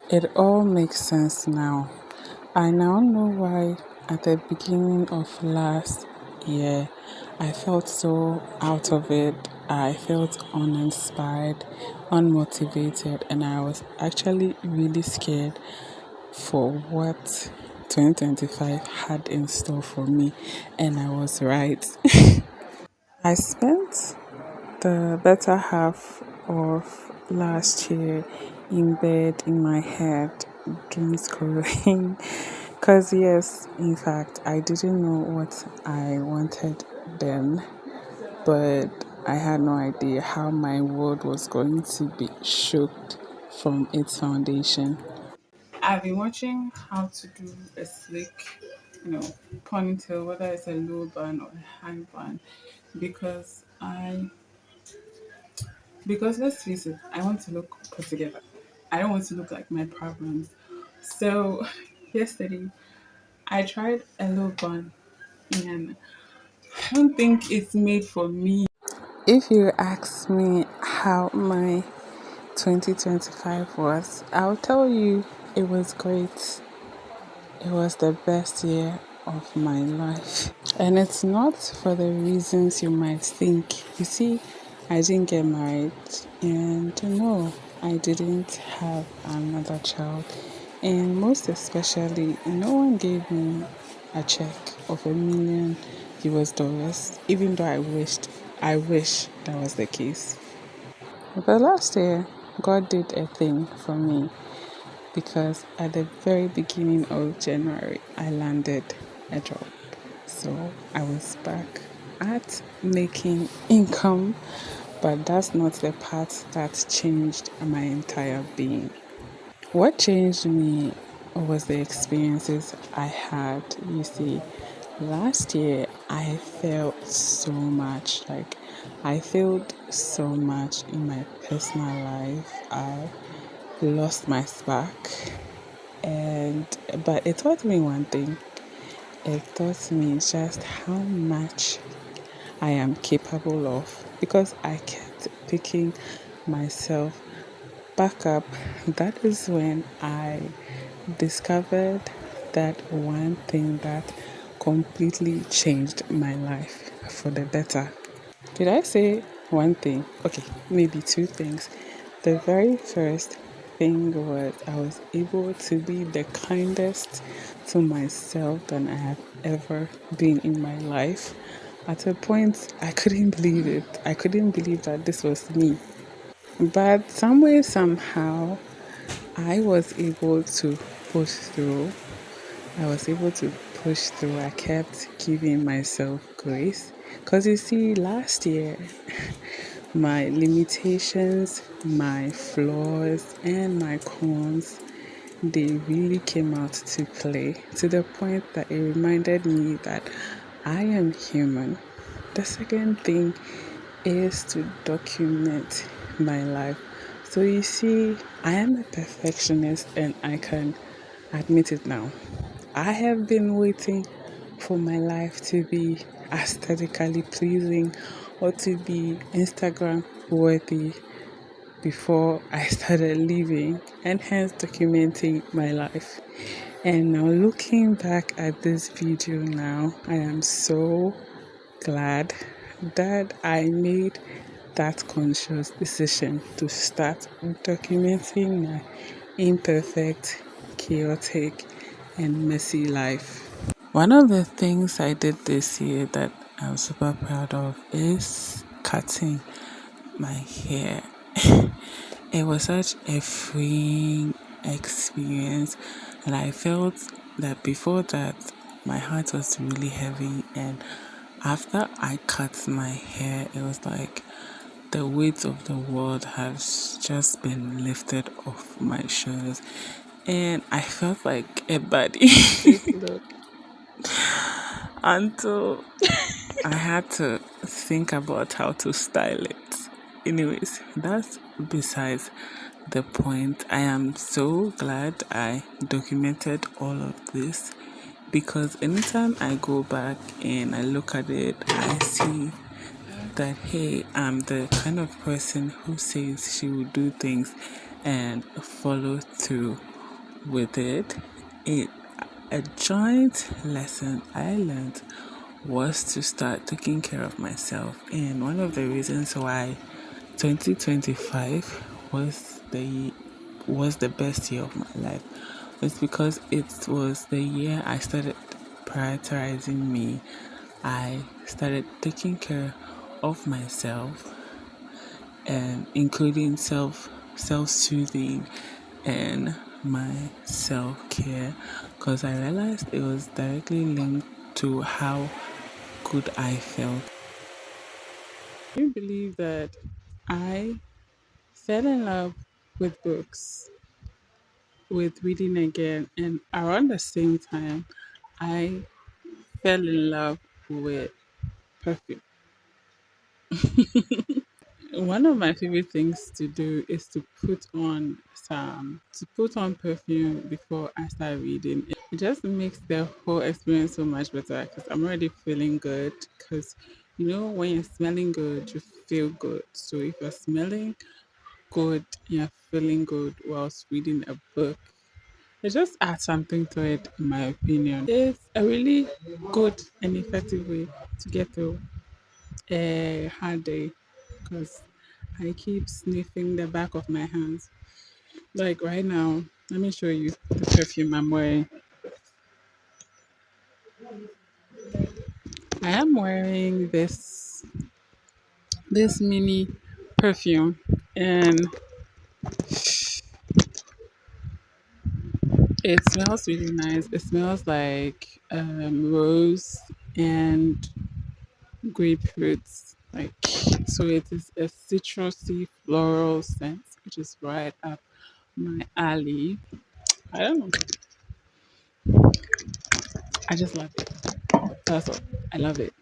It all makes sense now. I now know why at the beginning of last year I felt so out of it. I felt uninspired, unmotivated, and I was actually really scared for what 2025 had in store for me. And I was right. I spent the better half of last year in bed in my head doom scrolling. Because yes, in fact, I didn't know what I wanted then, but I had no idea how my world was going to be shook from its foundation. I've been watching how to do a slick, you know, ponytail, whether it's a low bun or a high bun, because because let's face it, I want to look put together. I don't want to look like my problems. So yesterday I tried a low bun and I don't think it's made for me. If you ask me how my 2025 was, I'll tell you it was great. It was the best year of my life. And it's not for the reasons you might think. You see, I didn't get married, and no, I didn't have another child. And most especially, no one gave me a check of $1 million, even though I wish that was the case. But last year, God did a thing for me because at the very beginning of January, I landed a job. So I was back at making income, but that's not the part that changed my entire being. What changed me was the experiences I had. You see, last year I felt so much I failed so much in my personal life. I lost my spark, and but it taught me one thing. It taught me just how much I am capable of because I kept picking myself back up. That is when I discovered that one thing that completely changed my life for the better. Did I say one thing? Okay, maybe two things. The very first thing was I was able to be the kindest to myself than I have ever been in my life. At a point, I couldn't believe it. I couldn't believe that this was me. But some way, somehow, I was able to push through. I was able to push through. I kept giving myself grace. Because you see, last year, my limitations, my flaws, and my cons, they really came out to play to the point that it reminded me that I am human. The second thing is to document my life. So you see, I am a perfectionist and I can admit it now. I have been waiting for my life to be aesthetically pleasing or to be Instagram worthy before I started living and hence documenting my life. And now looking back at this video now, I am so glad that I made that conscious decision to start documenting my imperfect, chaotic, and messy life. One of the things I did this year that I'm super proud of is cutting my hair. It was such a freeing experience, and I felt that before that, my heart was really heavy. And after I cut my hair, it was like the weight of the world has just been lifted off my shoulders, and I felt like a body. Look, until I had to think about how to style it. Anyways, that's besides the point. I am so glad I documented all of this because anytime I go back and I look at it, I see that hey, I'm the kind of person who says she will do things and follow through with it, it a joint lesson I learned was to start taking care of myself. And one of the reasons why 2025 was the best year of my life was because it was the year I started prioritizing me. I started taking care of myself, and including self-soothing and my self-care, because I realized it was directly linked to how good I felt. I believe that I fell in love with books, with reading again, and around the same time I fell in love with perfume. One of my favorite things to do is to put on perfume before I start reading. It just makes the whole experience so much better because I'm already feeling good. Because when you're smelling good, you feel good. So if you're smelling good, you're feeling good whilst reading a book. It just adds something to it, in my opinion. It's a really good and effective way to get through a hard day because I keep sniffing the back of my hands. Like right now, let me show you the perfume I'm wearing. I am wearing this mini perfume, and it smells really nice. It smells like rose and grapefruits. Like, so it is a citrusy floral scent, which is right up my alley. I don't know. I just love it. That's all. I love it.